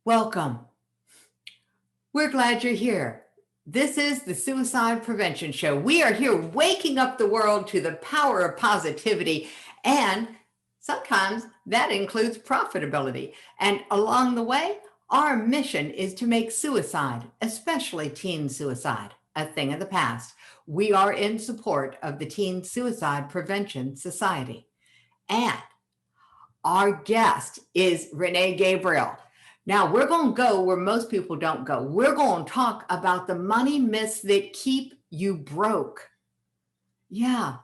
Welcome. We're glad you're here. This is the Suicide Prevention Show. We are here waking up the world to the power of positivity, and sometimes that includes profitability. And along the way, our mission is to make suicide, especially teen suicide, a thing of the past. We are in support of the Teen Suicide Prevention Society. And our guest is Rennie Gabriel. Now, we're going to go where most people don't go. We're going to talk about the money myths that keep you broke. Yeah.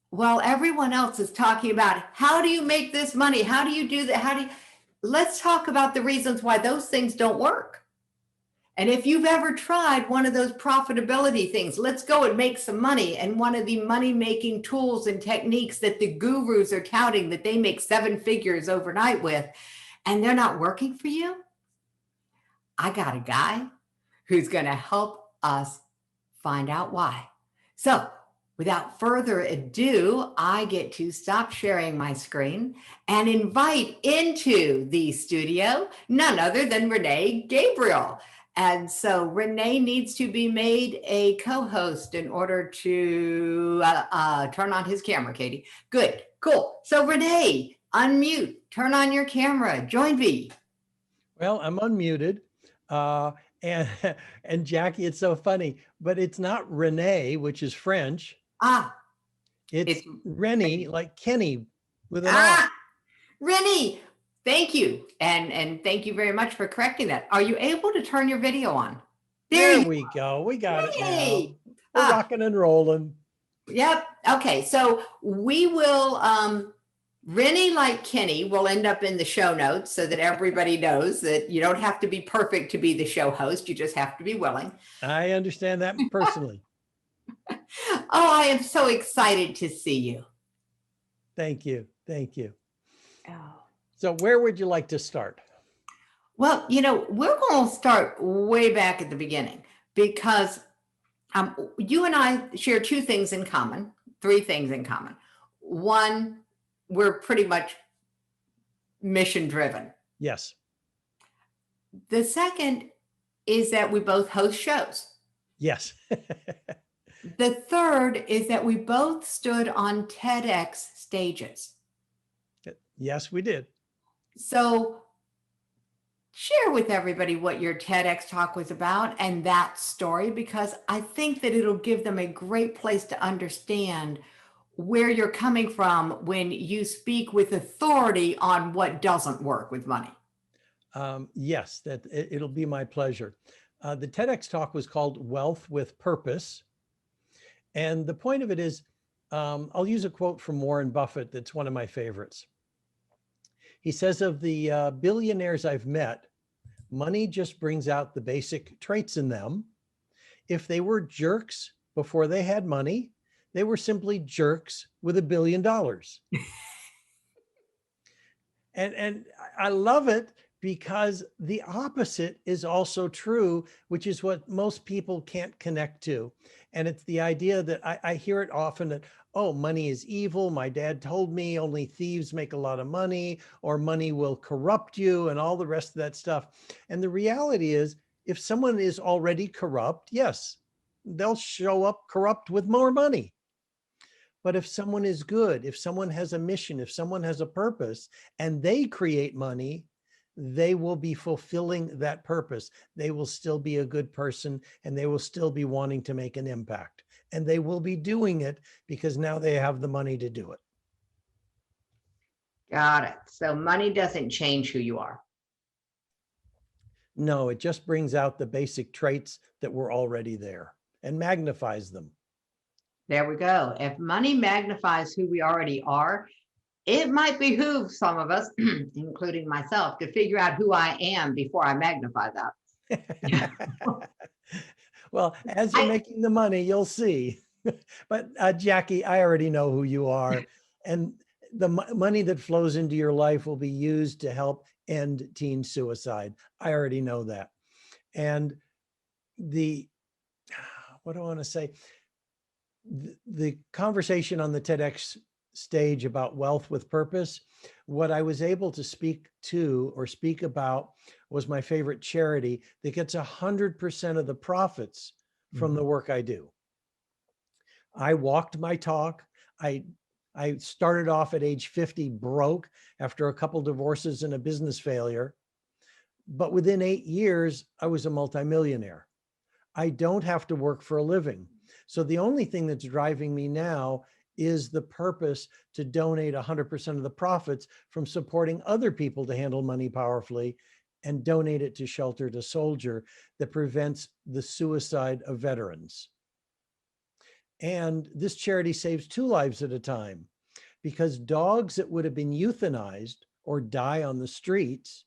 While everyone else is talking about how do you make this money? How do you do that? Let's talk about the reasons why those things don't work. And if you've ever tried one of those profitability things, let's go and make some money. And one of the money-making tools and techniques that the gurus are touting that they make 7 figures overnight with, and they're not working for you, I got a guy who's going to help us find out why. So without further ado, I get to stop sharing my screen and invite into the studio none other than Rennie Gabriel. And so Rennie needs to be made a co-host in order to turn on his camera, Katie. Good, cool. So Rennie, unmute, turn on your camera, join me. Well, I'm unmuted. And Jackie, it's so funny, but it's not Renee, which is French. It's Rennie, like Kenny with an R. Rennie, thank you. And thank you very much for correcting that. Are you able to turn your video on? There we go. We got it now. We're rocking and rolling. Yep. Okay. So we will, Rennie, like Kenny, will end up in the show notes so that everybody knows that you don't have to be perfect to be the show host. You just have to be willing. I understand that personally. Oh, I am so excited to see you. Thank you. Thank you. Oh. So where would you like to start? Well, you know, we're going to start way back at the beginning because you and I share 2 things in common, 3 things in common. One, we're pretty much mission driven. Yes. The second is that we both host shows. Yes. The third is that we both stood on TEDx stages. Yes, we did. So share with everybody what your TEDx talk was about and that story, because I think that it'll give them a great place to understand where you're coming from when you speak with authority on what doesn't work with money. Yes, it'll be my pleasure. The TEDx talk was called Wealth with Purpose. And the point of it is, I'll use a quote from Warren Buffett that's one of my favorites. He says, of the billionaires I've met, money just brings out the basic traits in them. If they were jerks before they had money, they were simply jerks with $1 billion. And I love it because the opposite is also true, which is what most people can't connect to. And it's the idea that I hear it often that, oh, money is evil. My dad told me only thieves make a lot of money, or money will corrupt you, and all the rest of that stuff. And the reality is, if someone is already corrupt, yes, they'll show up corrupt with more money. But if someone is good, if someone has a mission, if someone has a purpose, and they create money, they will be fulfilling that purpose. They will still be a good person, and they will still be wanting to make an impact. And they will be doing it because now they have the money to do it. Got it. So money doesn't change who you are. No, it just brings out the basic traits that were already there and magnifies them. There we go. If money magnifies who we already are, it might behoove some of us, including myself, to figure out who I am before I magnify that. Well, as you're making the money, you'll see. But Jackie, I already know who you are. And the money that flows into your life will be used to help end teen suicide. I already know that. And what do I want to say? The conversation on the TEDx stage about wealth with purpose, what I was able to speak about was my favorite charity that gets 100% of the profits from the work I do. I walked my talk. I I started off at age 50 broke after a couple divorces and a business failure. But within 8 years, I was a multimillionaire. I don't have to work for a living. So the only thing that's driving me now is the purpose to donate 100% of the profits from supporting other people to handle money powerfully and donate it to Shelter to Soldier that prevents the suicide of veterans. And this charity saves 2 lives at a time because dogs that would have been euthanized or die on the streets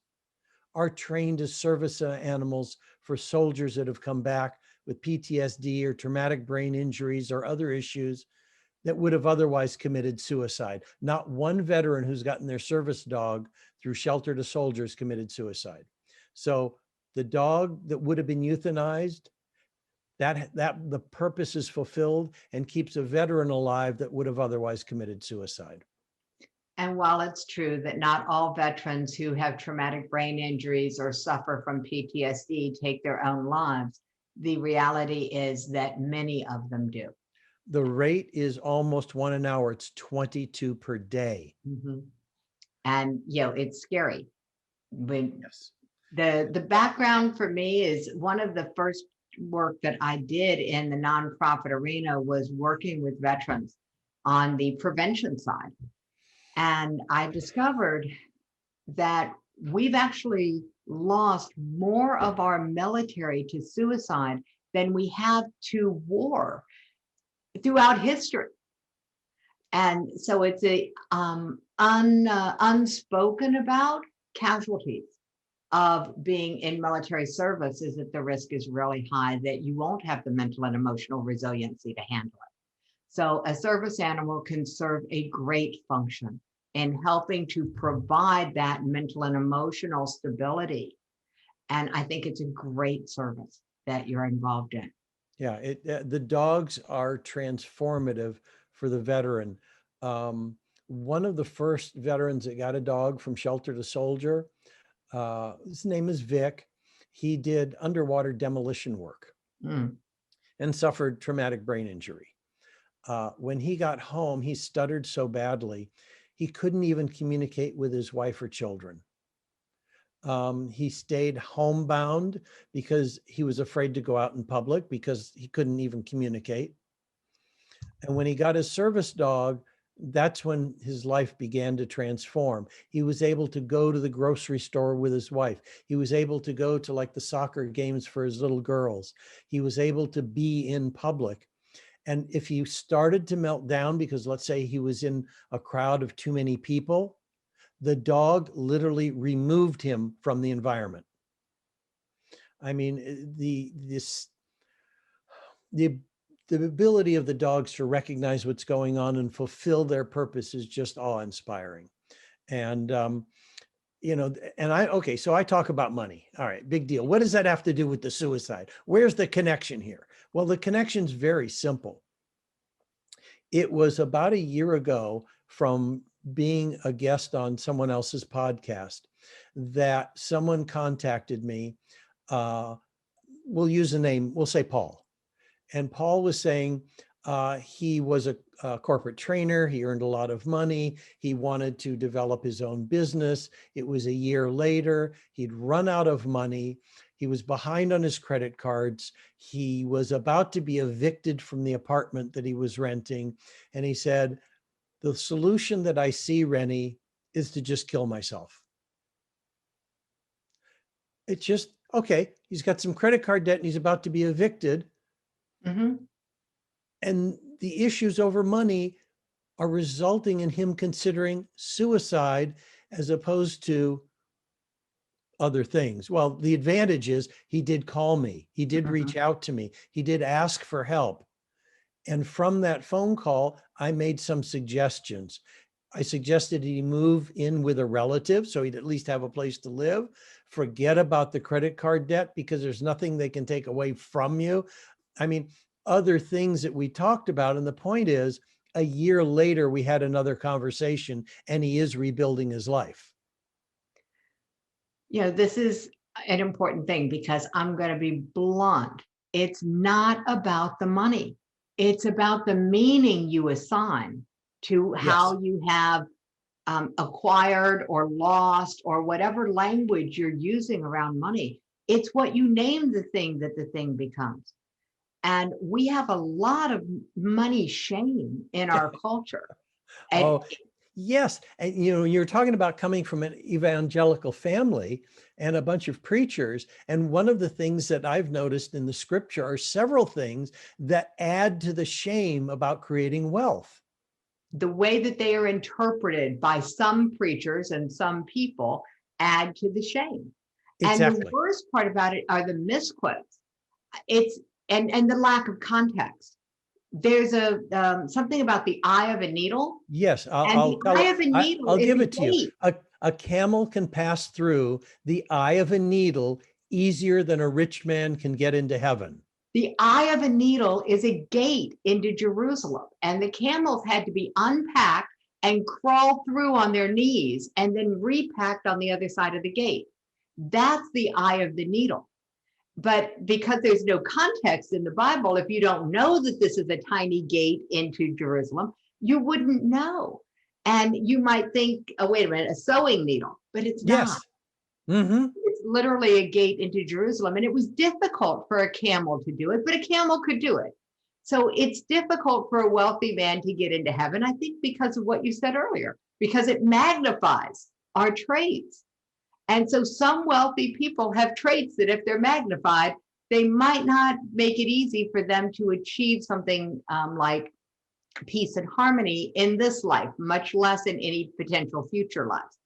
are trained as service animals for soldiers that have come back with PTSD or traumatic brain injuries or other issues that would have otherwise committed suicide. Not one veteran who's gotten their service dog through Shelter to Soldiers committed suicide. So the dog that would have been euthanized, that the purpose is fulfilled and keeps a veteran alive that would have otherwise committed suicide. And while it's true that not all veterans who have traumatic brain injuries or suffer from PTSD take their own lives, the reality is that many of them do. The rate is almost 1 an hour. It's 22 per day. Mhm. And it's scary. When Yes. the background for me is one of the first work that I did in the nonprofit arena was working with veterans on the prevention side. And I discovered that we've actually lost more of our military to suicide than we have to war throughout history. And so it's a unspoken about casualties of being in military service is that the risk is really high that you won't have the mental and emotional resiliency to handle it. So a service animal can serve a great function in helping to provide that mental and emotional stability. And I think it's a great service that you're involved in. Yeah, the dogs are transformative for the veteran. One of the first veterans that got a dog from Shelter to Soldier, his name is Vic. He did underwater demolition work Mm. and suffered traumatic brain injury. When he got home, he stuttered so badly, he couldn't even communicate with his wife or children. He stayed homebound because he was afraid to go out in public because he couldn't even communicate. And when he got his service dog, that's when his life began to transform. He was able to go to the grocery store with his wife. He was able to go to like the soccer games for his little girls. He was able to be in public. And if he started to melt down because let's say he was in a crowd of too many people, the dog literally removed him from the environment. I mean, the ability of the dogs to recognize what's going on and fulfill their purpose is just awe-inspiring. And okay, so I talk about money. All right, big deal. What does that have to do with the suicide? Where's the connection here? Well, the connection's very simple. It was about a year ago from being a guest on someone else's podcast that someone contacted me. We'll use a name, we'll say Paul. And Paul was saying he was a corporate trainer. He earned a lot of money. He wanted to develop his own business. It was a year later. He'd run out of money. He was behind on his credit cards. He was about to be evicted from the apartment that he was renting. And he said, the solution that I see, Rennie, is to just kill myself. It's just, okay, he's got some credit card debt and he's about to be evicted. Mm-hmm. And the issues over money are resulting in him considering suicide as opposed to other things. Well, the advantage is he did call me. He did reach out to me. He did ask for help. And from that phone call, I made some suggestions. I suggested he move in with a relative so he'd at least have a place to live. Forget about the credit card debt because there's nothing they can take away from you. I mean, other things that we talked about. And the point is, a year later, we had another conversation and he is rebuilding his life. This is an important thing because I'm going to be blunt. It's not about the money. It's about the meaning you assign to Yes. how you have acquired or lost or whatever language you're using around money. It's what you name the thing that the thing becomes. And we have a lot of money shame in our culture. And Oh, yes. And you're talking about coming from an evangelical family and a bunch of preachers. And one of the things that I've noticed in the scripture are several things that add to the shame about creating wealth. the way that they are interpreted by some preachers and some people add to the shame. And the Exactly. worst part about it are the misquotes. It's and the lack of context. There's a something about the eye of a needle, Yes, and the eye of a needle I'll is give a it to you. gate. A camel can pass through the eye of a needle easier than a rich man can get into heaven. The eye of a needle is a gate into Jerusalem, and the camels had to be unpacked and crawl through on their knees and then repacked on the other side of the gate. That's the eye of the needle. But because there's no context in the Bible, if you don't know that this is a tiny gate into Jerusalem, you wouldn't know. And you might think, oh, wait a minute, a sewing needle, but it's not. Yes. Hmm. It's literally a gate into Jerusalem. And it was difficult for a camel to do it, but a camel could do it. So it's difficult for a wealthy man to get into heaven, I think, because of what you said earlier, because it magnifies our traits. And so some wealthy people have traits that if they're magnified, they might not make it easy for them to achieve something like peace and harmony in this life, much less in any potential future lives.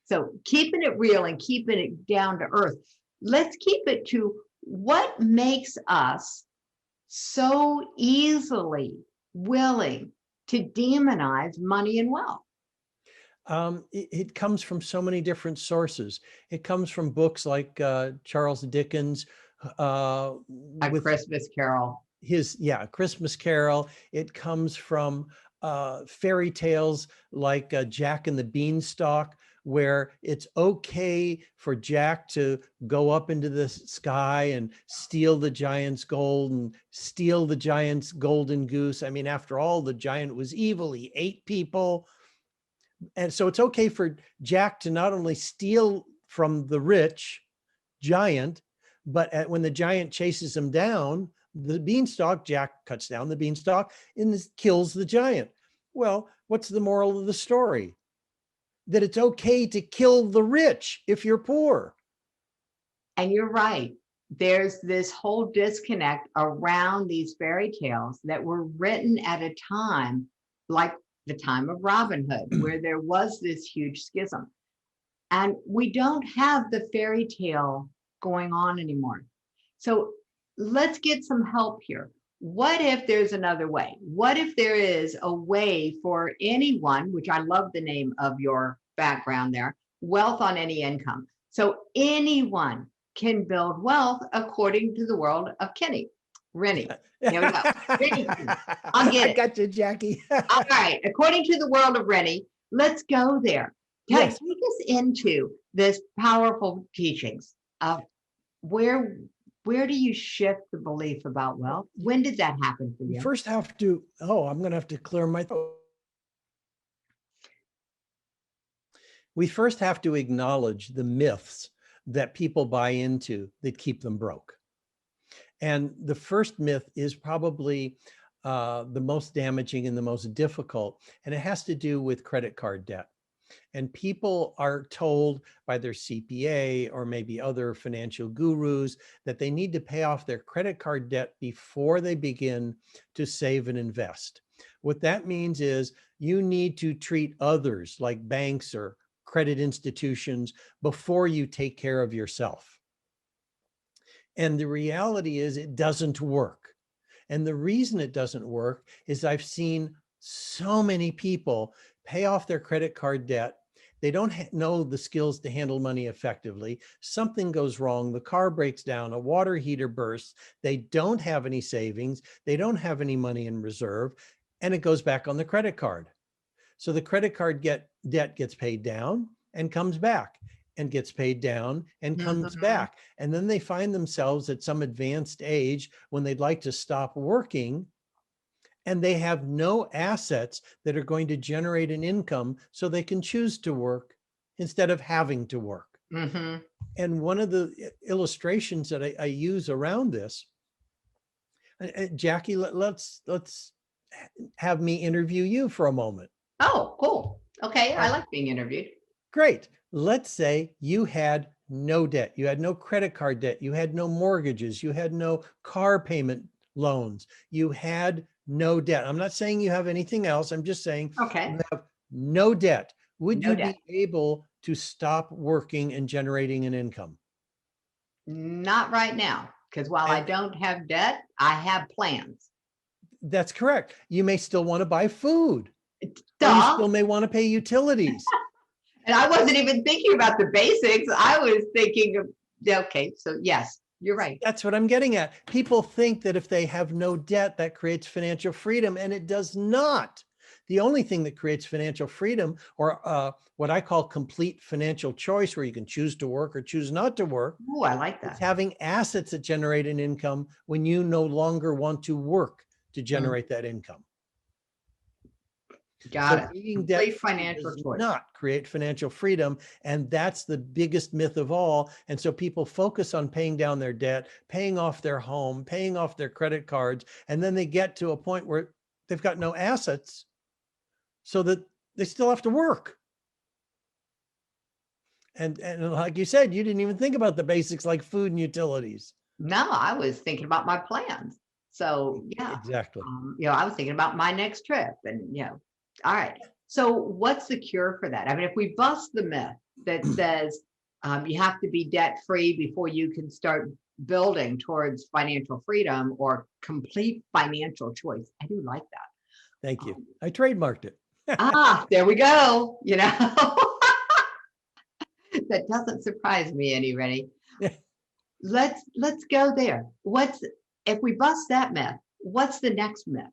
So keeping it real and keeping it down to earth. Let's keep it to what makes us so easily willing to demonize money and wealth. It comes from so many different sources. It comes from books like Charles Dickens, A with Christmas Carol. his, yeah, Christmas Carol. It comes from fairy tales like Jack and the Beanstalk, where it's okay for Jack to go up into the sky and steal the giant's gold and steal the giant's golden goose. I mean, after all, the giant was evil. He ate people. And so it's okay for Jack to not only steal from the rich giant, but when the giant chases him down, the beanstalk, Jack cuts down the beanstalk and kills the giant. Well, what's the moral of the story? That it's okay to kill the rich if you're poor. And you're right. There's this whole disconnect around these fairy tales that were written at a time like the time of Robin Hood, where there was this huge schism. And we don't have the fairy tale going on anymore. So let's get some help here. What if there's another way? What if there is a way for anyone, which I love the name of your background there, wealth on any income. So anyone can build wealth according to the world of Kenny. Rennie. There we go. Rennie. I'll get I it. got you, Jackie. All right. According to the world of Rennie, let's go there. Yes. Take us into this powerful teachings of where where do you shift the belief about wealth? When did that happen for You you? first have to, oh, I'm going to have to clear my throat. We first have to acknowledge the myths that people buy into that keep them broke. And the first myth is probably the most damaging and the most difficult, and it has to do with credit card debt. And people are told by their CPA or maybe other financial gurus that they need to pay off their credit card debt before they begin to save and invest. What that means is you need to treat others like banks or credit institutions before you take care of yourself. And the reality is it doesn't work. And the reason it doesn't work is I've seen so many people pay off their credit card debt. They don't know the skills to handle money effectively. Something goes wrong. The car breaks down, a water heater bursts. They don't have any savings. They don't have any money in reserve, and it goes back on the credit card. So the credit card debt gets paid down and comes back. and gets paid down and comes Mhm. back. And then they find themselves at some advanced age when they'd like to stop working and they have no assets that are going to generate an income so they can choose to work instead of having to work. Mhm. And one of the illustrations that I use around this, Jackie, let's have me interview you for a moment. Oh, cool. Okay, All I right, like being interviewed. great. Let's say you had no debt, you had no credit card debt, you had no mortgages, you had no car payment loans, you had no debt. I'm not saying you have anything else. I'm just saying Okay. you have no debt. Would No you debt. be able to stop working and generating an income? Not right now, because while I And don't have debt, I have plans. that's correct. You may still want to buy food, or you Duh. still may want to pay utilities. And I wasn't even thinking about the basics. I was thinking of, yeah, okay, so yes, you're right. That's what I'm getting at. People think that if they have no debt, that creates financial freedom, and it does not. The only thing that creates financial freedom, or what I call complete financial choice, where you can choose to work or choose not to work, Ooh, I like is that. having assets that generate an income when you no longer want to work to Mm, generate that income. got So it. being debt Complete free financial does choice. not create financial freedom. And that's the biggest myth of all. And so people focus on paying down their debt, paying off their home, paying off their credit cards. And then they get to a point where they've got no assets so that they still have to work. And like you said, you didn't even think about the basics like food and utilities. No, I was thinking about my plans. So yeah, Exactly. I was thinking about my next trip and, all right. So what's the cure for that? I mean, if we bust the myth that says you have to be debt free before you can start building towards financial freedom or complete financial choice. I do like that. Thank you. Um, I trademarked it. there we go. That doesn't surprise me any, Rennie. Let's go there. What's if we bust that myth? What's the next myth?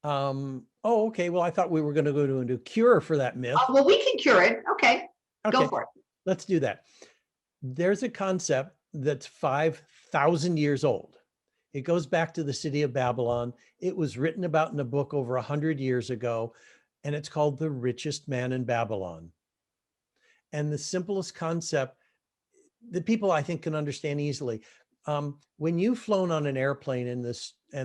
Oh, okay. Well, I thought we were going to go to a cure for that myth. Oh, well, we can cure it. Okay, go Okay, for it. let's do that. There's a concept that's 5,000 years old. It goes back to the city of Babylon. It was written about in a book over 100 years ago, and it's called The Richest Man in Babylon. And the simplest concept that people I think can understand easily. When you've flown on an airplane and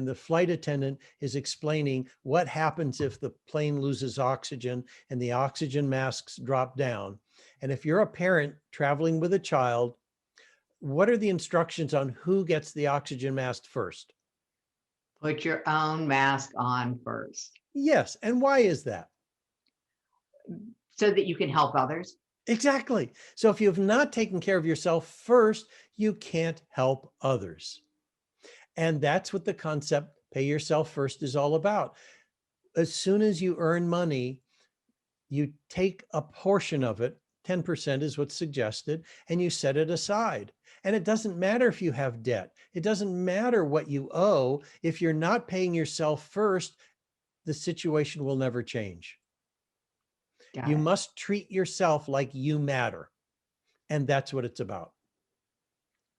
the flight attendant is explaining what happens if the plane loses oxygen and the oxygen masks drop down. And if you're a parent traveling with a child, what are the instructions on who gets the oxygen mask first? Put your own mask on first Yes. And why is that? so that you can help others. Exactly. So if you have not taken care of yourself first, you can't help others. And that's what the concept pay yourself first is all about. As soon as you earn money, you take a portion of it, 10% is what's suggested, and you set it aside. And it doesn't matter if you have debt. It doesn't matter what you owe. If you're not paying yourself first, the situation will never change. Got You it. must treat yourself like you matter. And that's what it's about.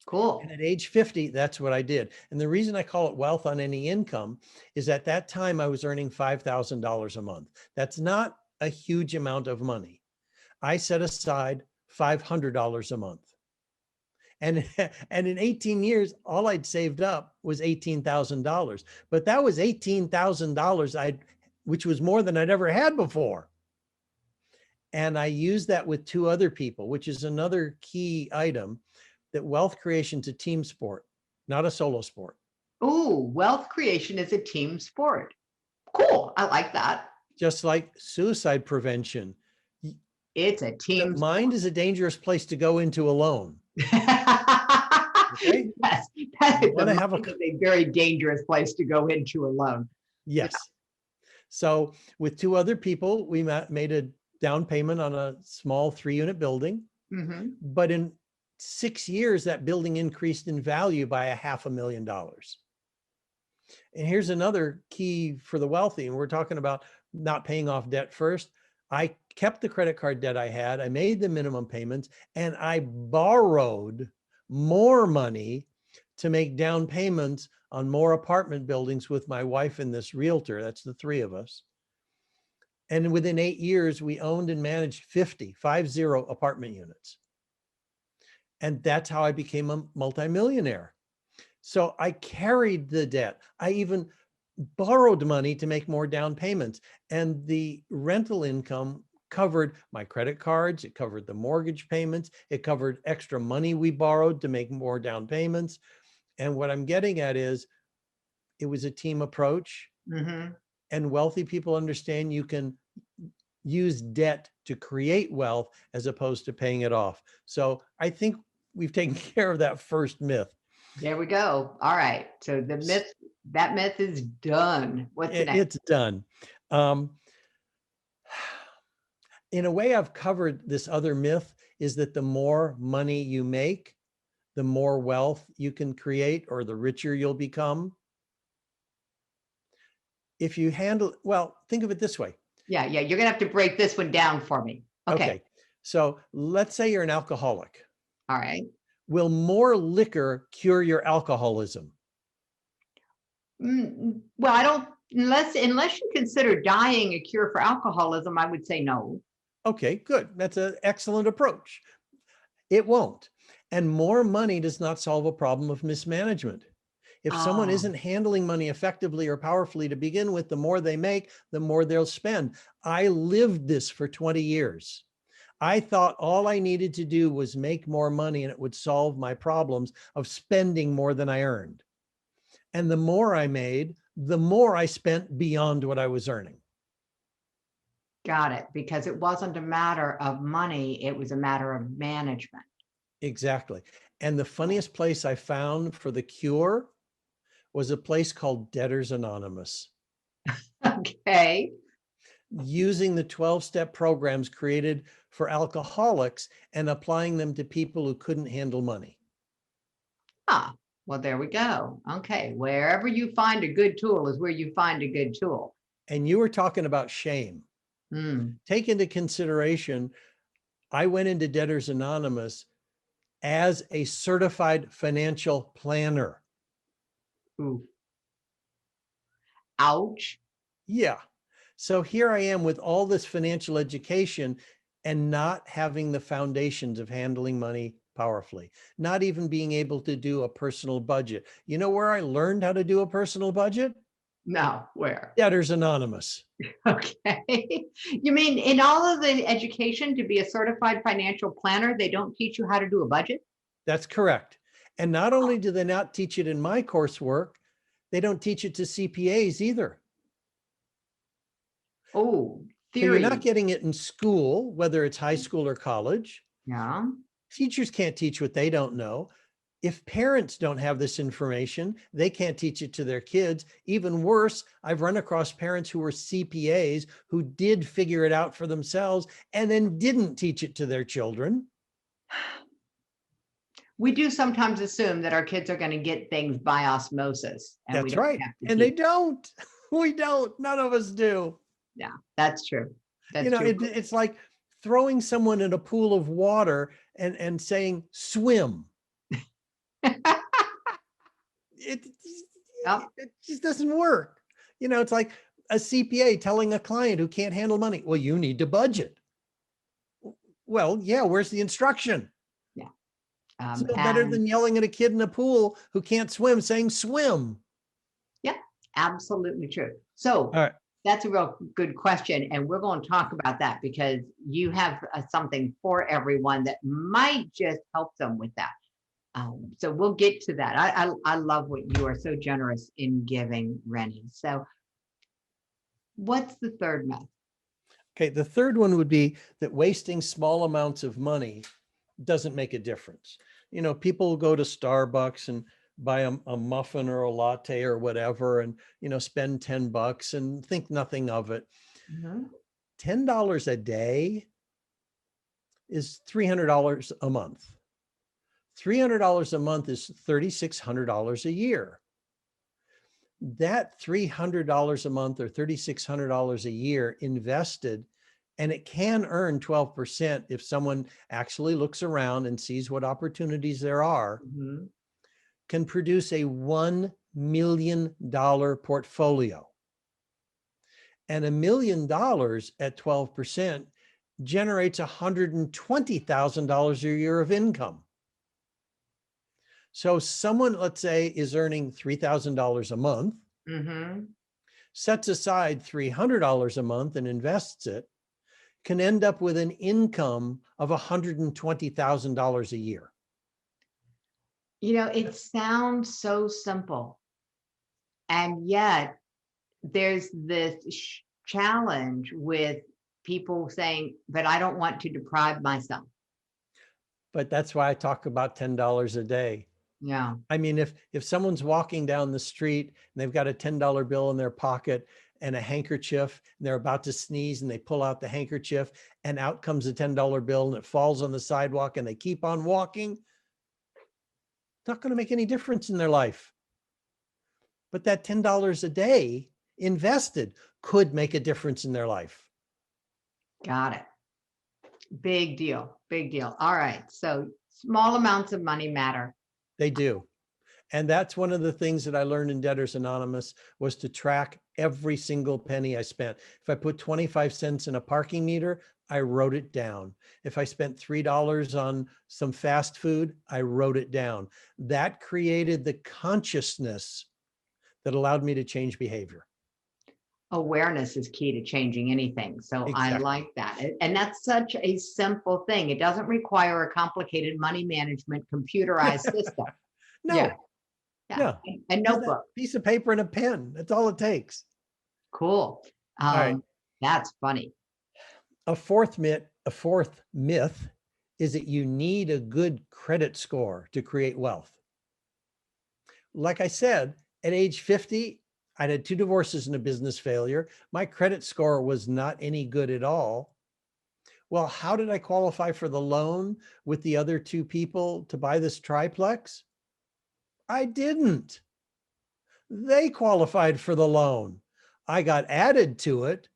And Cool. at age 50, that's what I did. And the reason I call it wealth on any income is at that time I was earning $5,000 a month. That's not a huge amount of money. I set aside $500 a month. And, and in 18 years, all I'd saved up was $18,000. But that was $18,000 which was more than I'd ever had before. And I used that with two other people, which is another key item, that wealth creation is a team sport, not a solo sport. Ooh, wealth creation is a team sport. Cool. I like that. Just like suicide prevention. It's a The team mind sport. is a dangerous place to go into alone. Okay. Yes, You the want to mind have a, is a very dangerous place to go into alone. Yeah. yes. So with two other people, we made a down payment on a small 3-unit building. Hmm. But in 6 years, that building increased in value by $500,000. And here's another key for the wealthy. And we're talking about not paying off debt first. I kept the credit card debt I had. I made the minimum payments and I borrowed more money to make down payments on more apartment buildings with my wife and this realtor. That's the three of us. And within 8 years, we owned and managed 50 apartment units. And that's how I became a multimillionaire. So I carried the debt. I even borrowed money to make more down payments. And the rental income covered my credit cards. It covered the mortgage payments. It covered extra money we borrowed to make more down payments. And what I'm getting at is it was a team approach. Mm-hmm. And wealthy people understand you can use debt to create wealth as opposed to paying it off. So I think we've taken care of that first myth. There we go. All right. So that myth is done. What's the next? It's done. In a way, I've covered this other myth is that the more money you make, the more wealth you can create or the richer you'll become. If you handle, well, think of it this way. Yeah. You're going to have to break this one down for me. Okay. So let's say you're an alcoholic. All right. Will more liquor cure your alcoholism? Well, I don't, unless you consider dying a cure for alcoholism, I would say no. Okay, good. That's an excellent approach. It won't. And more money does not solve a problem of mismanagement. If someone isn't handling money effectively or powerfully to begin with, the more they make, the more they'll spend. I lived this for 20 years. I thought all I needed to do was make more money and it would solve my problems of spending more than I earned. And the more I made, the more I spent beyond what I was earning. Got it. Because it wasn't a matter of money, it was a matter of management. Exactly. And the funniest place I found for the cure was a place called Debtors Anonymous. Okay. Using the 12-step programs created for alcoholics and applying them to people who couldn't handle money. Ah, well, there we go. Okay. Wherever you find a good tool is where you find a good tool. And you were talking about shame. Take into consideration, I went into Debtors Anonymous as a certified financial planner. Ooh. Ouch. Yeah. So here I am with all this financial education and not having the foundations of handling money powerfully, not even being able to do a personal budget. You know where I learned how to do a personal budget? No, where? Debtors Anonymous. Okay. You mean in all of the education to be a certified financial planner, they don't teach you how to do a budget? That's correct. And not only do they not teach it in my coursework, they don't teach it to CPAs either. Oh, So you're not theory. getting it in school, whether it's high school or college. Yeah. Teachers can't teach what they don't know. If parents don't have this information, they can't teach it to their kids. Even worse, I've run across parents who were CPAs who did figure it out for themselves and then didn't teach it to their children. We do sometimes assume that our kids are going to get things by osmosis. And we That's don't right. have to And they don't. We don't. None of us do. Yeah, that's true. That's true. It's like throwing someone in a pool of water and saying, swim. It just doesn't work. It's like a CPA telling a client who can't handle money, well, you need to budget. Well, yeah, where's the instruction? Yeah. It's no better than yelling at a kid in a pool who can't swim saying swim. Yeah, absolutely true. So all right. That's a real good question. And we're going to talk about that because you have something for everyone that might just help them with that. So we'll get to that. I love what you are so generous in giving, Rennie. So what's the third myth? Okay, the third one would be that wasting small amounts of money doesn't make a difference. People go to Starbucks and buy a muffin or a latte or whatever and, spend $10 and think nothing of it. $10 a day is $300 a month. $300 a month is $3,600 a year. That $300 a month or $3,600 a year invested And it can earn 12% if someone actually looks around and sees what opportunities there are, Mhm. can produce a $1 million portfolio. And $1 million at 12% generates $120,000 a year of income. So someone, let's say, is earning $3,000 a month, Mhm. sets aside $300 a month and invests it, can end up with an income of $120,000 a year. It sounds so simple. And yet there's this challenge with people saying, but I don't want to deprive myself. But that's why I talk about $10 a day. Yeah. I mean, if someone's walking down the street and they've got a $10 bill in their pocket and a handkerchief, and they're about to sneeze and they pull out the handkerchief and out comes a $10 bill and it falls on the sidewalk and they keep on walking, it's not going to make any difference in their life. But that $10 a day invested could make a difference in their life. Got it. Big deal. Big deal. All right. So small amounts of money matter. They do. And that's one of the things that I learned in Debtors Anonymous was to track every single penny I spent. If I put 25 cents in a parking meter, I wrote it down. If I spent $3 on some fast food, I wrote it down. That created the consciousness that allowed me to change behavior. Awareness is key to changing anything. So I Exactly. like that. And that's such a simple thing. It doesn't require a complicated money management computerized system. Yeah. No, Yeah. no. A Just that notebook. piece of paper and a pen. That's all it takes. Cool. All right. That's funny. A fourth myth is that you need a good credit score to create wealth. Like I said, at age 50, I'd had 2 divorces and a business failure. My credit score was not any good at all. Well, how did I qualify for the loan with the other 2 people to buy this triplex? I didn't. They qualified for the loan. I got added to it,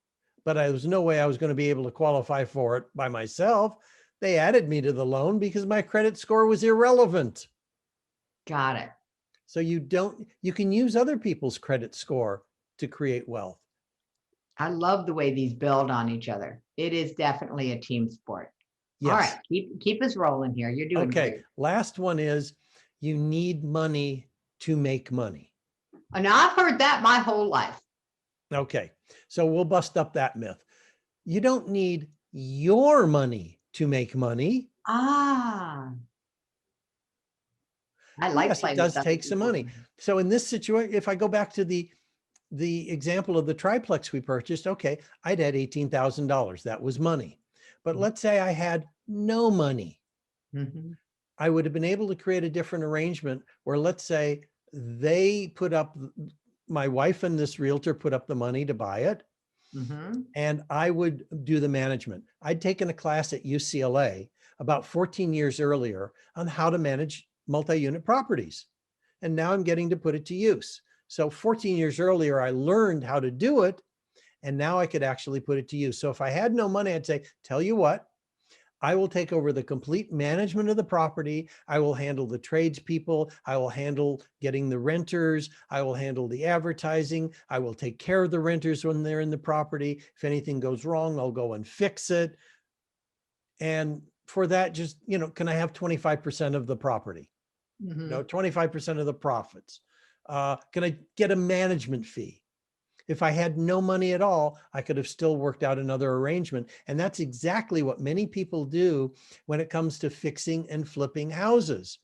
but there was no way I was going to be able to qualify for it by myself. They added me to the loan because my credit score was irrelevant. Got it. So you can use other people's credit score to create wealth. I love the way these build on each other. It is definitely a team sport. All right. Yes. Keep us rolling here. You're doing Okay. great. Last one is you need money to make money. And I've heard that my whole life. Okay. So we'll bust up that myth. You don't need your money to make money. Ah, I like Yes, it playing with does other take some people's money. money. So in this situation, if I go back to the example of the triplex we purchased, okay, I'd had $18,000. That was money. But let's say I had no money. Mm-hmm. I would have been able to create a different arrangement where, let's say, they put up, my wife and this realtor put up the money to buy it, Mm-hmm. and I would do the management. I'd taken a class at UCLA about 14 years earlier on how to manage multi-unit properties. And now I'm getting to put it to use. So 14 years earlier, I learned how to do it, and now I could actually put it to use. So if I had no money, I'd say, tell you what, I will take over the complete management of the property. I will handle the tradespeople. I will handle getting the renters. I will handle the advertising. I will take care of the renters when they're in the property. If anything goes wrong, I'll go and fix it. And for that, just, can I have 25% of the property? Mm-hmm. 25% of the profits. Can I get a management fee? If I had no money at all, I could have still worked out another arrangement. And that's exactly what many people do when it comes to fixing and flipping houses.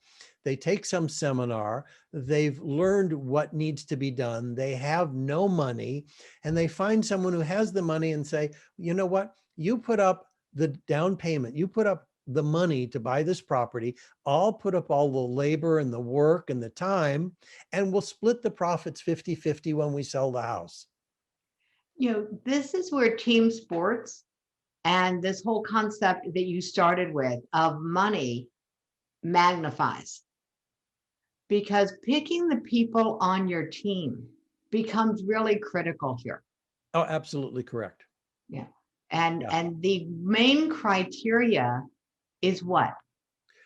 They take some seminar, they've learned what needs to be done, they have no money, and they find someone who has the money and say, you know what, you put up the down payment, you put up the money to buy this property, I'll put up all the labor and the work and the time, and we'll split the profits 50-50 when we sell the house. This is where team sports and this whole concept that you started with of money magnifies, because picking the people on your team becomes really critical here. Oh, absolutely correct. Yeah. Yeah. And the main criteria is what?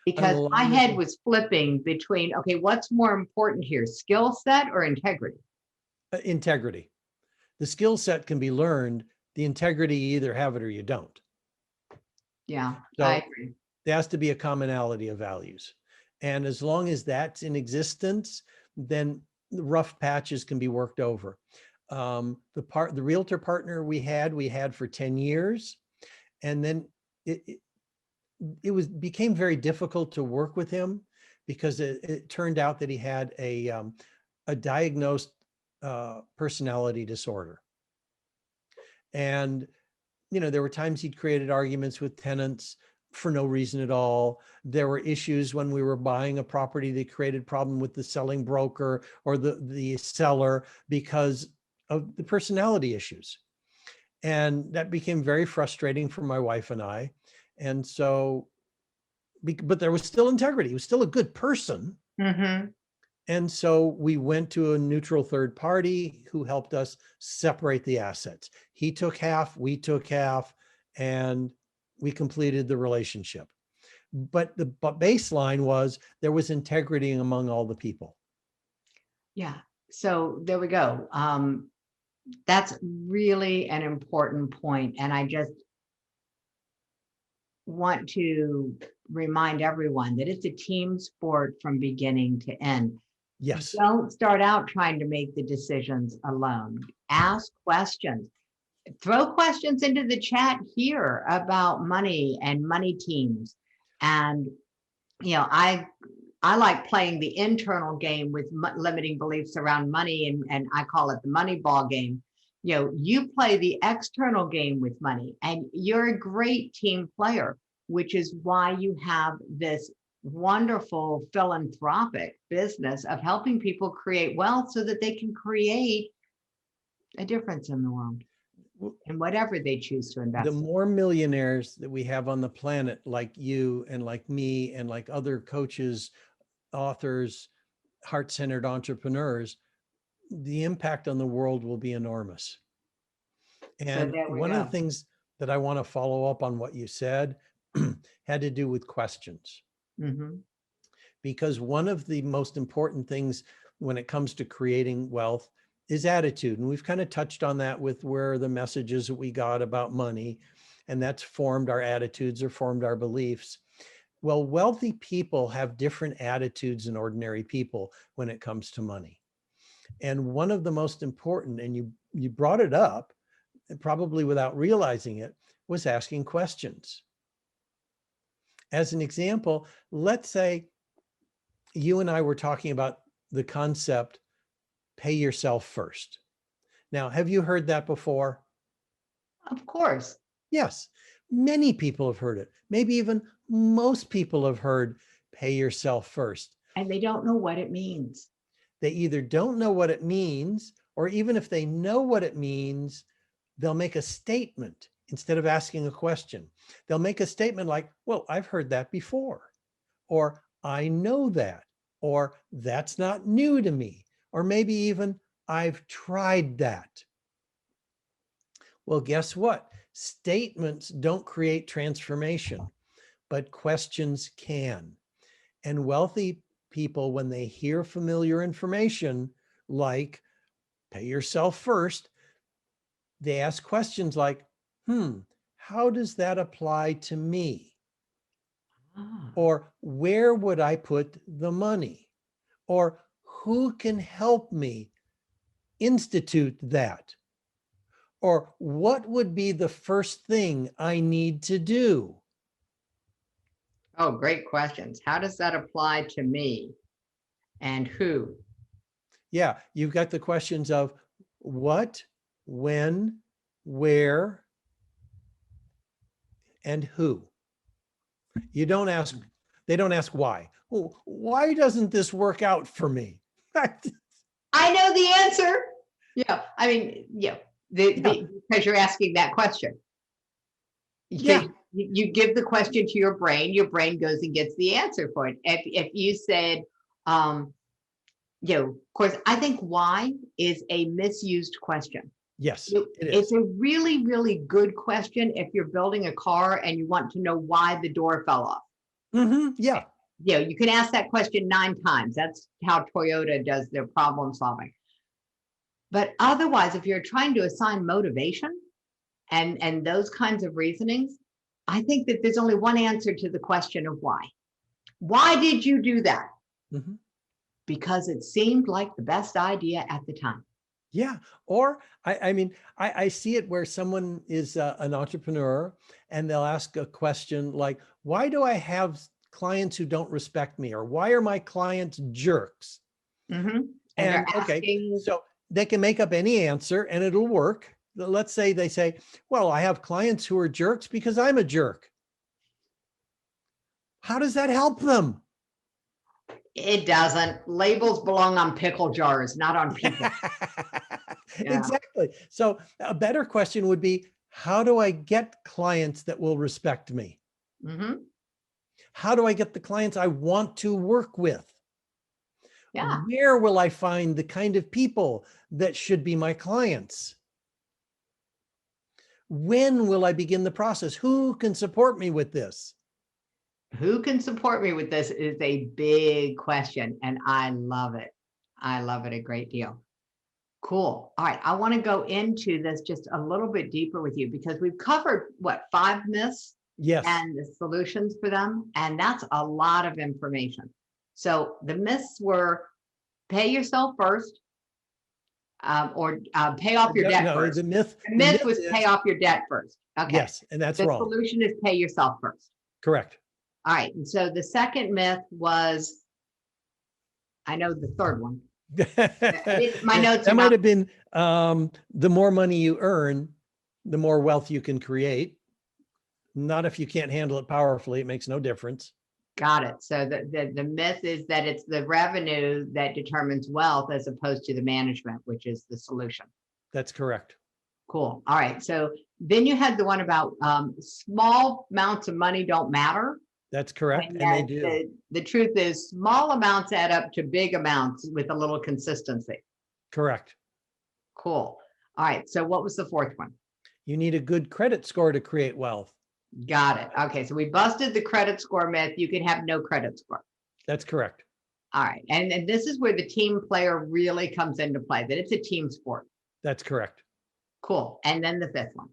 Because my Alignment head with was flipping between, okay, what's more important here, skill set or integrity? integrity. The skill set can be learned. The integrity, you either have it or you don't. Yeah, I So agree. there has to be a commonality of values. And as long as that's in existence, then the rough patches can be worked over. The realtor partner we had for 10 years. And then it, it, it became very difficult to work with him because it turned out that he had a diagnosed personality disorder. And there were times he'd created arguments with tenants for no reason at all. There were issues when we were buying a property that created problem with the selling broker or the seller because of the personality issues. And that became very frustrating for my wife and I. And so, but there was still integrity. He was still a good person. Mm-hmm. And so we went to a neutral third party who helped us separate the assets. He took half, we took half, and we completed the relationship. But the baseline was there was integrity among all the people. Yeah. So there we go. That's really an important point. And I just want to remind everyone that it's a team sport from beginning to end. Yes. Don't start out trying to make the decisions alone. Ask questions. Throw questions into the chat here about money and money teams. And I like playing the internal game with limiting beliefs around money, and I call it the money ball game. You play the external game with money, and you're a great team player, which is why you have this wonderful philanthropic business of helping people create wealth so that they can create a difference in the world in whatever they choose to The invest in. more millionaires that we have on the planet, like you and like me and like other coaches, authors, heart-centered entrepreneurs, the impact on the world will be enormous. So And there we one of the go. things that I want to follow up on what you said had to do with questions, Hmm. because one of the most important things when it comes to creating wealth is attitude. And we've kind of touched on that with where the messages that we got about money, and that's formed our attitudes or formed our beliefs. Well, wealthy people have different attitudes than ordinary people when it comes to money. And one of the most important, and you brought it up, and probably without realizing it, was asking questions. As an example, let's say you and I were talking about the concept, pay yourself first. Now, have you heard that before? Of course. Yes, many people have heard it. Maybe even most people have heard pay yourself first. And they don't know what it means. They either don't know what it means, or even if they know what it means, they'll make a statement instead of asking a question. They'll make a statement like, well, I've heard that before, or I know that, or that's not new to me, or maybe even I've tried that. Well, guess what? Statements don't create transformation, but questions can. And wealthy people, when they hear familiar information like pay yourself first, they ask questions like, how does that apply to me? Ah. Or where would I put the money? Or who can help me institute that? Or what would be the first thing I need to do? Oh, great questions. How does that apply to me and who? Yeah, you've got the questions of what, when, where, and who. You don't ask, they don't ask why. Oh, why doesn't this work out for me? I know the answer. Yeah. I mean, yeah, Yeah, because you're asking that question. yeah, You give the question to your brain goes and gets the answer for it. If you said, of course, I think why is a misused question. Yes, it It's is. a really, really good question if you're building a car and you want to know why the door fell off. Yeah. You can ask that question 9 times. That's how Toyota does their problem solving. But otherwise, if you're trying to assign motivation and those kinds of reasonings, I think that there's only one answer to the question of why. Why did you do that? Mhm. Because it seemed like the best idea at the time. Yeah. Or I mean, I see it where someone is an entrepreneur and they'll ask a question like, why do I have clients who don't respect me? Or why are my clients jerks? And they're And okay, asking, so they can make up any answer and it'll work. Let's say they say, well, I have clients who are jerks because I'm a jerk. How does that help them? it doesn't. Labels belong on pickle jars, not on people. Yeah. Exactly. So a better question would be, how do I get clients that will respect me? hmm How do I get the clients I want to work with? Yeah. Where will I find the kind of people that should be my clients? When will I begin the process? Who can support me with this? Who can support me with this is a big question, and I love it. I love it a great deal. Cool. All right. I want to go into this just a little bit deeper with you because we've covered what, 5 myths Yes. and the solutions for them. And that's a lot of information. So the myths were pay yourself first, or pay off your debt No, first. the myth, The the myth myth was pay is off your debt first. Okay. yes, and that's The wrong. solution is pay yourself first. Correct. All right. And so the second myth was, I know the third one. My notes are That might not have been the more money you earn, the more wealth you can create. Not if you can't handle it powerfully, it makes no difference. got it. So the myth is that it's the revenue that determines wealth as opposed to the management, which is the solution. That's correct. Cool. All right. So then you had the one about small amounts of money don't matter. That's correct. And And they yet do. the truth is small amounts add up to big amounts with a little consistency. Correct. Cool. All right. So what was the fourth one? You need a good credit score to create wealth. Got it. Okay. So we busted the credit score myth. You can have no credit score. That's correct. All right. And this is where the team player really comes into play, that it's a team sport. That's correct. Cool. And then the fifth one.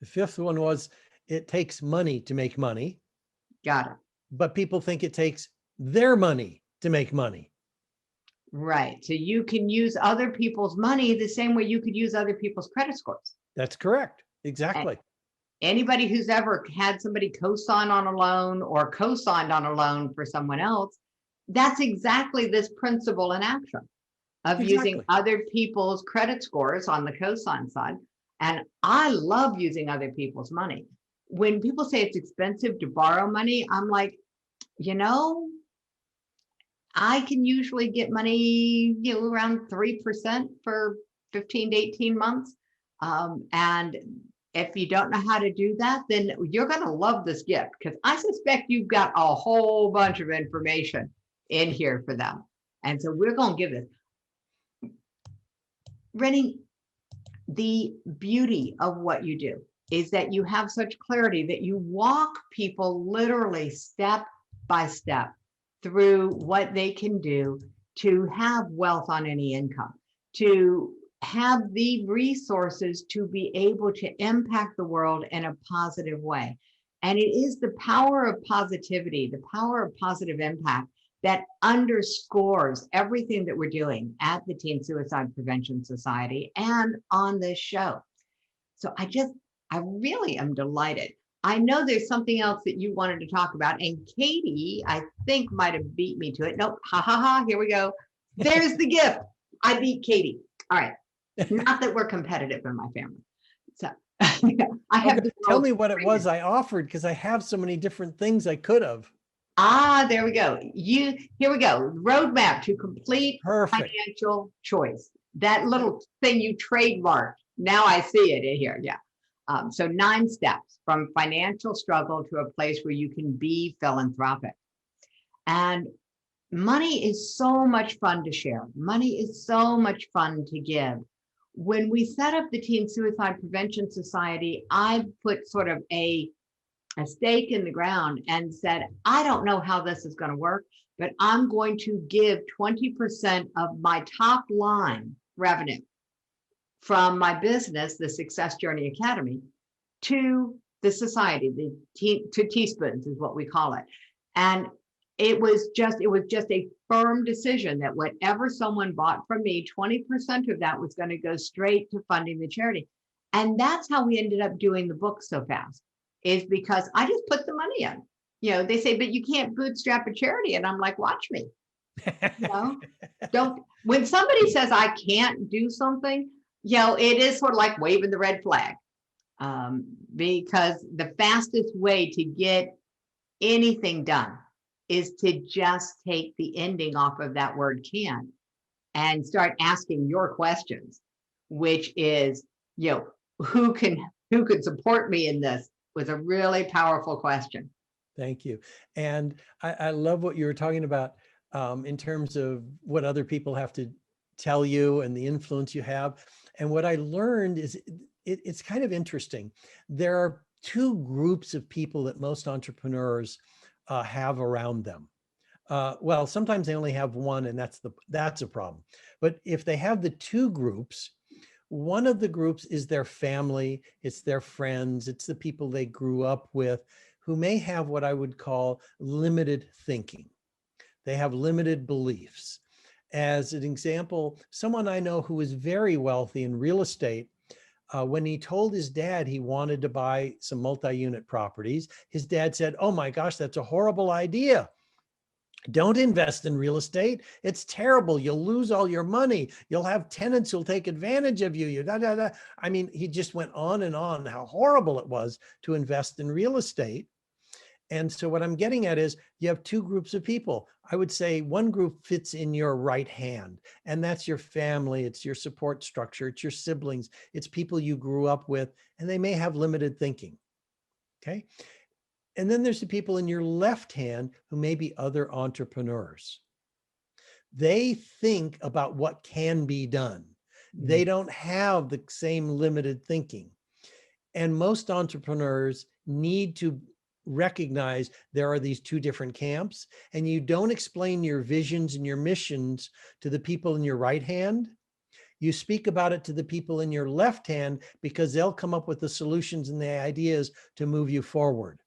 The fifth one was it takes money to make money, Got it. but people think it takes their money to make money. Right. So you can use other people's money the same way you could use other people's credit scores. That's correct. And Exactly. anybody who's ever had somebody co-sign on a loan or co-signed on a loan for someone else, that's exactly this principle in action of using Exactly. other people's credit scores on the co-sign side. And I love using other people's money. When people say it's expensive to borrow money, I'm like, you know, I can usually get money, around 3% for 15 to 18 months. And if you don't know how to do that, then you're going to love this gift because I suspect you've got a whole bunch of information in here for them. And so we're going to give this. Rennie, the beauty of what you do is that you have such clarity that you walk people literally step by step through what they can do to have wealth on any income, to have the resources to be able to impact the world in a positive way. And it is the power of positivity, the power of positive impact that underscores everything that we're doing at the Teen Suicide Prevention Society and on this show. So I really am delighted. I know there's something else that you wanted to talk about, and Katie, I think, might have beat me to it. Nope, ha ha ha, here we go. There's the gift. I beat Katie. All right. Not that we're competitive in my family. So I have Okay, tell me what it was I offered because I have so many different things I could have. There we go. Here we go. Roadmap to complete Perfect. financial choice. That little thing you trademarked. Now I see it in here. Yeah. So 9 steps from financial struggle to a place where you can be philanthropic. And money is so much fun to share. Money is so much fun to give. when we set up the Teen Suicide Prevention Society, I put sort of a stake in the ground and said, I don't know how this is going to work, but I'm going to give 20% of my top line revenue from my business, the Success Journey Academy, to the society, to teaspoons is what we call it. And it was just a firm decision that whatever someone bought from me, 20% of that was going to go straight to funding the charity. And that's how we ended up doing the book so fast, is because I just put the money in. They say, but you can't bootstrap a charity. And I'm like, watch me. Don't, when somebody says I can't do something, it is sort of like waving the red flag. Because the fastest way to get anything done is to just take the ending off of that word can and start asking your questions, which is, who could support me in this, was a really powerful question. Thank you. And I love what you were talking about in terms of what other people have to tell you and the influence you have. And what I learned is it's kind of interesting. There are two groups of people that most entrepreneurs have around them. Well, sometimes they only have one, and that's a problem. But if they have the two groups, one of the groups is their family, it's their friends, it's the people they grew up with, who may have what I would call limited thinking. They have limited beliefs. As an example, someone I know who is very wealthy in real estate, when he told his dad he wanted to buy some multi-unit properties, his dad said, "Oh my gosh, that's a horrible idea. Don't invest in real estate. It's terrible. You'll lose all your money. You'll have tenants who'll take advantage of you. I mean, he just went on and on how horrible it was to invest in real estate. And so what I'm getting at is you have two groups of people. I would say one group fits in your right hand, and that's your family. It's your support structure. It's your siblings. It's people you grew up with, and they may have limited thinking. Okay. And then there's the people in your left hand who may be other entrepreneurs. They think about what can be done. They don't have the same limited thinking. And most entrepreneurs need to recognize there are these two different camps, and you don't explain your visions and your missions to the people in your right hand. You speak about it to the people in your left hand because they'll come up with the solutions and the ideas to move you forward.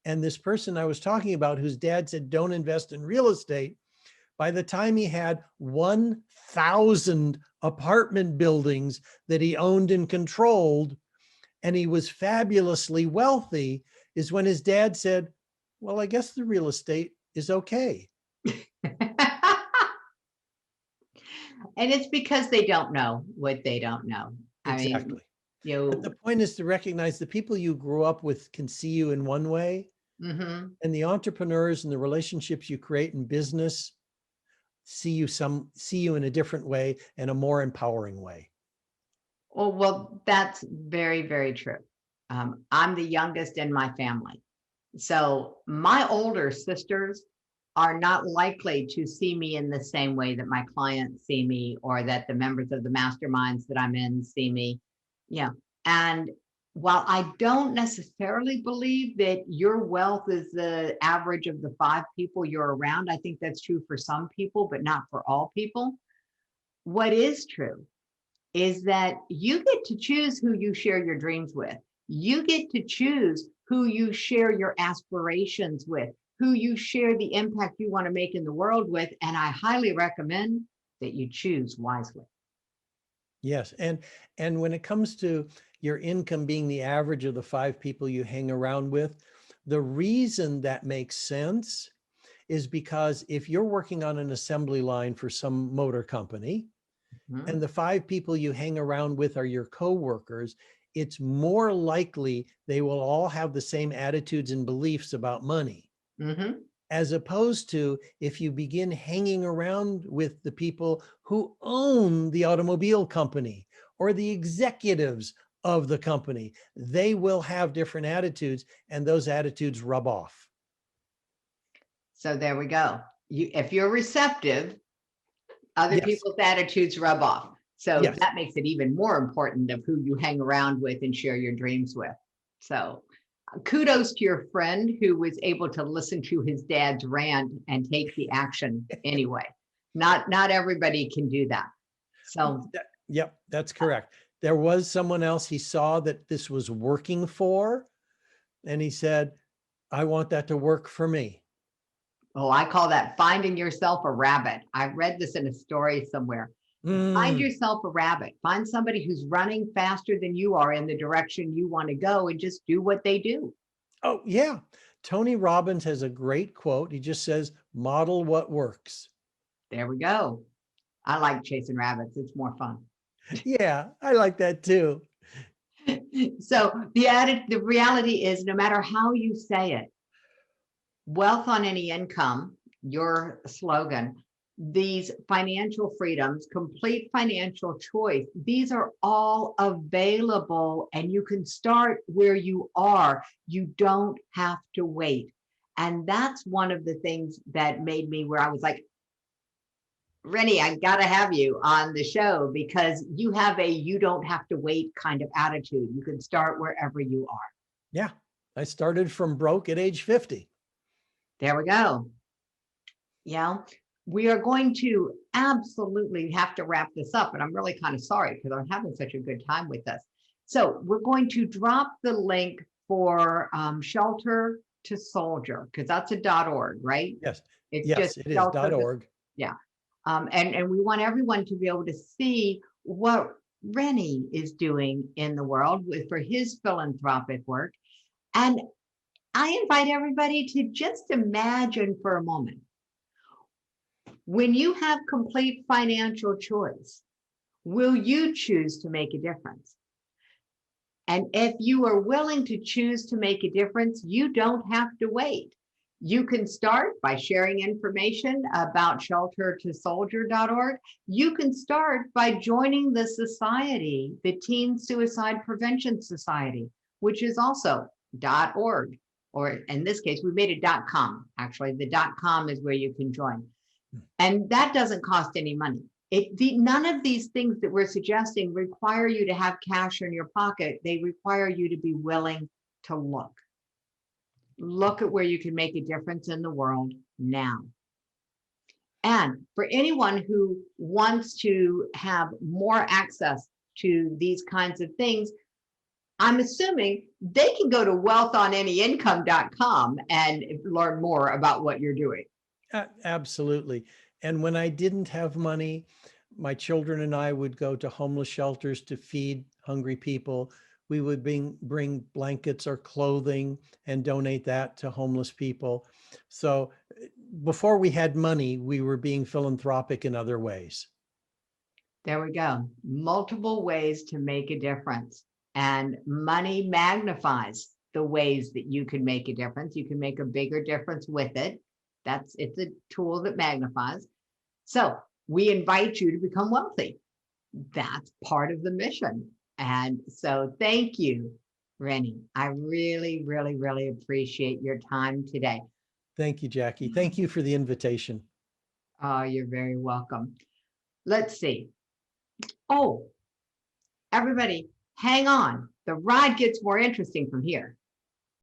And this person I was talking about, whose dad said, don't invest in real estate, by the time he had 1,000 apartment buildings that he owned and controlled, and he was fabulously wealthy, is when his dad said, well, I guess the real estate is okay. And it's because they don't know what they don't know. Exactly. I mean, But the point is to recognize the people you grew up with can see you in one way, and the entrepreneurs and the relationships you create in business see you in a different way and a more empowering way. well, that's very, very true. I'm the youngest in my family. So my older sisters are not likely to see me in the same way that my clients see me, or that the members of the masterminds that I'm in see me. Yeah. And while I don't necessarily believe that your wealth is the average of the 5 people you're around, I think that's true for some people, but not for all people. What is true is that you get to choose who you share your dreams with. You get to choose who you share your aspirations with, who you share the impact you want to make in the world with. And I highly recommend that you choose wisely. Yes. And when it comes to your income being the average of the 5 people you hang around with, the reason that makes sense is because if you're working on an assembly line for some motor company, and the 5 people you hang around with are your coworkers, it's more likely they will all have the same attitudes and beliefs about money. As opposed to if you begin hanging around with the people who own the automobile company or the executives of the company, they will have different attitudes, and those attitudes rub off. So there we go. If you're receptive, other Yes. people's attitudes rub off. So Yes. that makes it even more important of who you hang around with and share your dreams with. So kudos to your friend who was able to listen to his dad's rant and take the action anyway. Not everybody can do that. So Yep, that's correct. There was someone else he saw that this was working for, and he said, I want that to work for me. oh, I call that finding yourself a rabbit. I read this in a story somewhere. Find Mm. yourself a rabbit. Find somebody who's running faster than you are in the direction you want to go and just do what they do. Oh, yeah. Tony Robbins has a great quote. He just says, model what works. There we go. I like chasing rabbits. It's more fun. Yeah, I like that too. So the reality is no matter how you say it, wealth on any income, your slogan, these financial freedoms, complete financial choice, these are all available and you can start where you are. You don't have to wait. And that's one of the things that made me where I was like, Rennie, I got to have you on the show because you have a you don't have to wait kind of attitude. You can start wherever you are. Yeah, I started from broke at age 50. There we go. Yeah, we are going to absolutely have to wrap this up, and I'm really kind of sorry because I'm having such a good time with this. So we're going to drop the link for Shelter to Soldier because that's a .org, right? Yes, It's just yes, it is shelter. .org. Yeah, and we want everyone to be able to see what Rennie is doing in the world with for his philanthropic work, and I invite everybody to just imagine for a moment when you have complete financial choice, will you choose to make a difference? And if you are willing to choose to make a difference, you don't have to wait. You can start by sharing information about sheltertosoldier.org. You can start by joining the society, the Teen Suicide Prevention Society, which is also .org, or in this case, we made it .com. Actually, the .com is where you can join. And that doesn't cost any money. None of these things that we're suggesting require you to have cash in your pocket. They require you to be willing to look. Look at where you can make a difference in the world now. And for anyone who wants to have more access to these kinds of things, I'm assuming they can go to wealthonanyincome.com and learn more about what you're doing. Absolutely. And when I didn't have money, my children and I would go to homeless shelters to feed hungry people. We would bring blankets or clothing and donate that to homeless people. So before we had money, we were being philanthropic in other ways. There we go. Multiple ways to make a difference. And money magnifies the ways that you can make a difference. You can make a bigger difference with it. It's a tool that magnifies. So we invite you to become wealthy. That's part of the mission. And so thank you, Rennie. I really, really, really appreciate your time today. Thank you, Jackie. Thank you for the invitation. Oh, you're very welcome. Let's see. Oh, everybody, hang on. The ride gets more interesting from here.